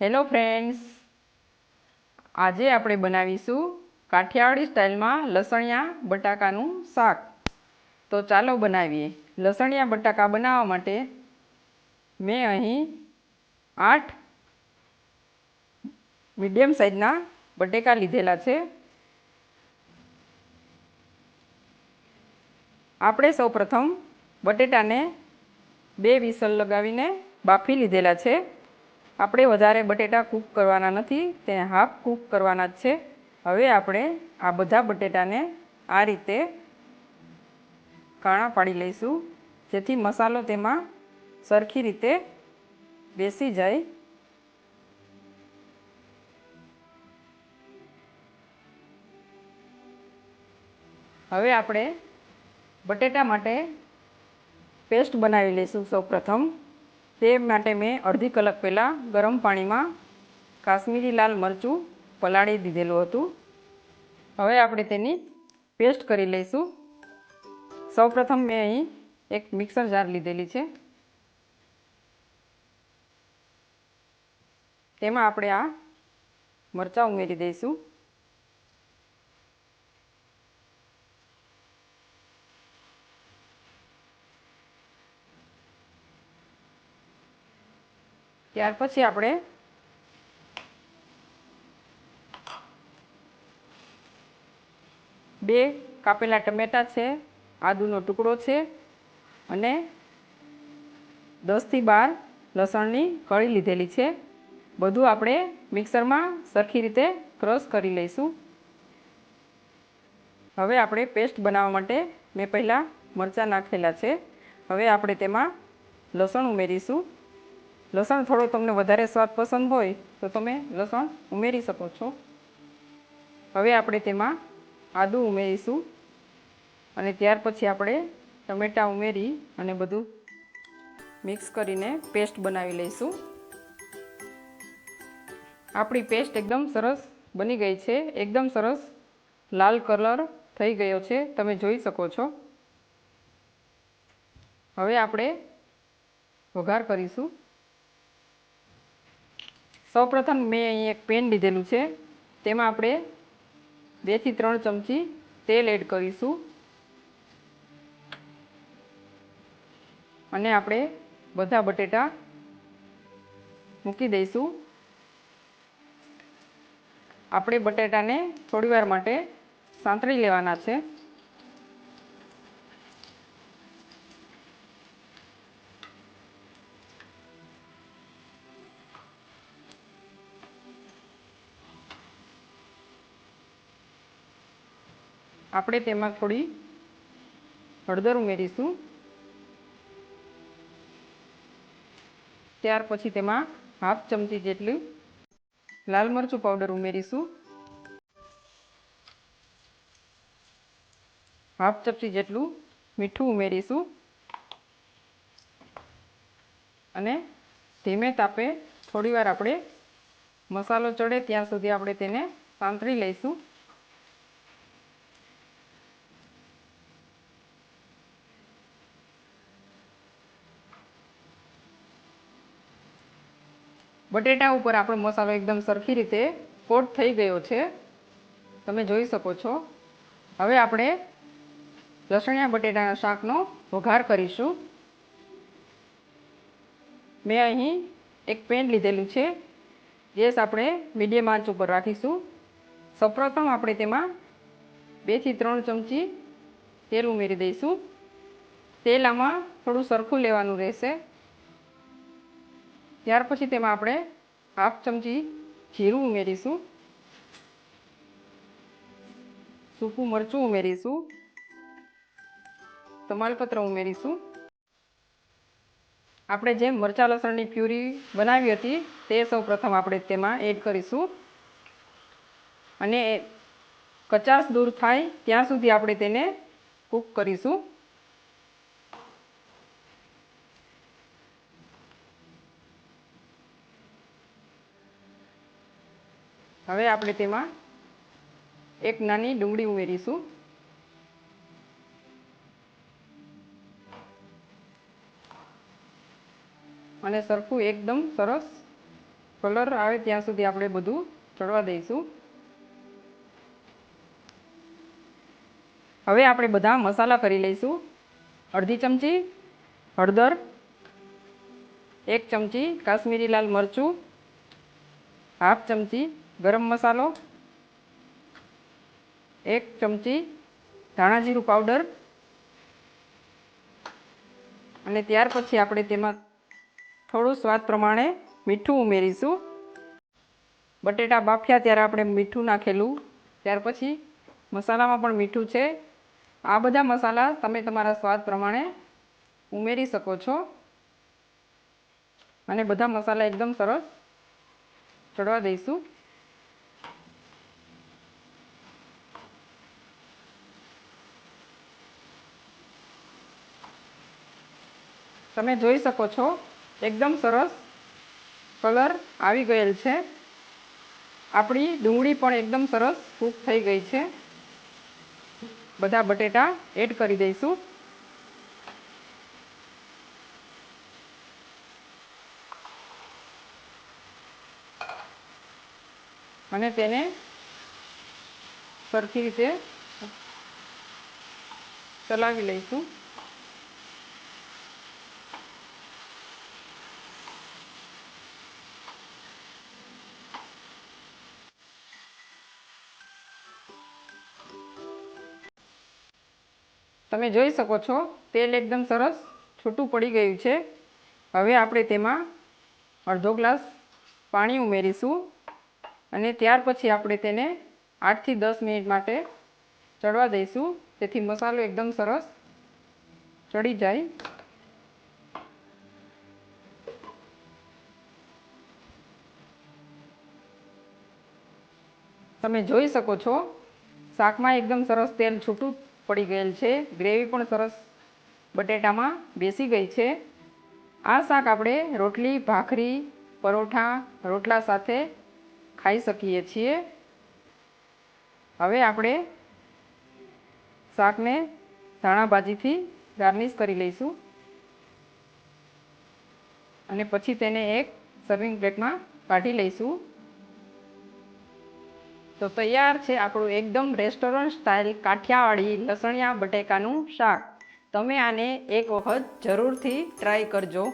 Hello friends, આજે આપણે બનાવીશું કાઠિયાવાડી સ્ટાઇલમાં લસણિયા બટાકાનું શાક. તો ચાલો બનાવીએ. લસણિયા બટાકા બનાવવા માટે મેં અહીં 8 મીડિયમ સાઇઝના બટેકા લીધેલા છે. આપણે સૌપ્રથમ બટેટાને 2 વિસલ લગાવીને બાફી લીધેલા છે. આપણે વધારે બટેટા કૂક કરવાના નથી, તેને હાફ કૂક કરવાના જ છે. હવે આપણે આ બધા બટેટાને આ રીતે કાણા પાડી લઈશું, જેથી મસાલો તેમાં સરખી રીતે બેસી જાય. હવે આપણે બટેટા માટે પેસ્ટ બનાવી લઈશું. સૌપ્રથમ તે માટે મેં અડધી કલાક પહેલાં ગરમ પાણીમાં કાશ્મીરી લાલ મરચું પલાળી દીધેલું હતું. હવે આપણે તેની પેસ્ટ કરી લઈશું. સૌપ્રથમ મેં અહીં એક મિક્સર જાર લીધેલી છે. તેમાં આપણે આ મરચાં ઉમેરી દઈશું. ત્યાર પછી આપણે બે કાપેલા ટમેટાં છે, આદુનો ટુકડો છે અને 10 થી 12 લસણની કળી લીધેલી છે. બધું આપણે મિક્સરમાં સરખી રીતે ક્રશ કરી લઈશું. હવે આપણે પેસ્ટ બનાવવા માટે મેં પહેલાં મરચાં નાખેલા છે. હવે આપણે તેમાં લસણ ઉમેરીશું. લસણ થોડો તમને વધારે સ્વાદ પસંદ હોય તો તમે લસણ ઉમેરી શકો છો. હવે આપણે તેમાં આદું ઉમેરીશું અને ત્યાર પછી આપણે ટમેટાં ઉમેરી અને બધું મિક્સ કરીને પેસ્ટ બનાવી લઈશું. આપણી પેસ્ટ એકદમ સરસ બની ગઈ છે. એકદમ સરસ લાલ કલર થઈ ગયો છે, તમે જોઈ શકો છો. હવે આપણે વઘાર કરીશું. સૌપ્રથમ મેં અહીં એક પેન લીધેલું છે. તેમાં આપણે 2 થી 3 ચમચી તેલ એડ કરીશું અને આપણે બધા બટેટા મૂકી દઈશું. આપણે બટેટાને થોડીવાર માટે સાંતળી લેવાના છે. આપણે તેમાં થોડી હળદર ઉમેરીશું. ત્યાર પછી તેમાં હાફ ચમચી જેટલું લાલ મરચું પાવડર ઉમેરીશું. હાફ ચમચી જેટલું મીઠું ઉમેરીશું અને ધીમે તાપે થોડીવાર આપણે મસાલો ચડે ત્યાં સુધી આપણે તેને સાંતળી લઈશું. બટેટા ઉપર આપણો મસાલો એકદમ સરખી રીતે કોટ થઈ ગયો છે, તમે જોઈ શકો છો. હવે આપણે લસણિયા બટેટાના શાકનો વઘાર કરીશું. મેં અહીં એક પેન લીધેલું છે. ગેસ આપણે મીડિયમ આંચ ઉપર રાખીશું. સૌપ્રથમ આપણે તેમાં 2 થી 3 ચમચી તેલ ઉમેરી દઈશું. તેલ આમાં થોડું સરખું લેવાનું રહેશે. ત્યાર પછી તેમાં આપણે હાફ ચમચી જીરું ઉમેરીશું, સૂકું મરચું ઉમેરીશું, તમાલપત્ર ઉમેરીશું. આપણે જેમ મરચાં લસણની પ્યુરી બનાવી હતી તે સૌપ્રથમ આપણે તેમાં એડ કરીશું અને કચાશ દૂર થાય ત્યાં સુધી આપણે તેને કૂક કરીશું. હવે આપણે તેમાં એક નાની ડુંગળી ઉમેરીશું અને સરખું એકદમ સરસ કલર આવે ત્યાં સુધી આપણે બધું ચડવા દઈશું. હવે આપણે બધા મસાલા કરી લઈશું. અડધી ચમચી હળદર, 1 ચમચી કાશ્મીરી લાલ મરચું, 1/2 ચમચી ગરમ મસાલો, 1 ચમચી ધાણા જીરું પાવડર, અને ત્યાર પછી આપણે તેમાં થોડું સ્વાદ પ્રમાણે મીઠું ઉમેરીશું. બટેટા બાફ્યા ત્યારે આપણે મીઠું નાખેલું, ત્યાર પછી મસાલામાં પણ મીઠું છે. આ બધા મસાલા તમે તમારા સ્વાદ પ્રમાણે ઉમેરી શકો છો. અને બધા મસાલા એકદમ સરસ ચડવા દઈશું. તમે જોઈ શકો છો એકદમ સરસ કલર આવી ગયેલ છે. આપણી ડુંગળી પણ એકદમ સરસ કૂક થઈ ગઈ છે. બધા બટેટા એડ કરી દઈશું. અને તેને સરખી રીતે ચલાવી લઈશું. તમે જોઈ શકો છો તેલ એકદમ સરસ છૂટું પડી ગયું છે. હવે આપણે તેમાં અડધો ગ્લાસ પાણી ઉમેરીશું અને ત્યાર પછી આપણે તેને 8 થી 10 મિનિટ માટે ચડવા દઈશું, જેથી મસાલો એકદમ સરસ ચડી જાય. તમે જોઈ શકો છો શાકમાં એકદમ સરસ તેલ છૂટું પડી ગયેલ છે. ગ્રેવી પણ સરસ બટેટામાં બેસી ગઈ છે. આ શાક આપણે રોટલી, ભાખરી, પરોઠા, રોટલા સાથે ખાઈ શકીએ છીએ. હવે આપણે શાકને ધાણા ભાજીથી ગાર્નિશ કરી લઈશું અને પછી તેને એક સર્વિંગ પ્લેટમાં કાઢી લઈશું. તો તૈયાર છે આપણું એકદમ રેસ્ટોરન્ટ સ્ટાઇલ કાઠિયાવાડી લસણિયા બટેકાનું શાક. તમે આને એક વખત જરૂરથી ટ્રાય કરજો.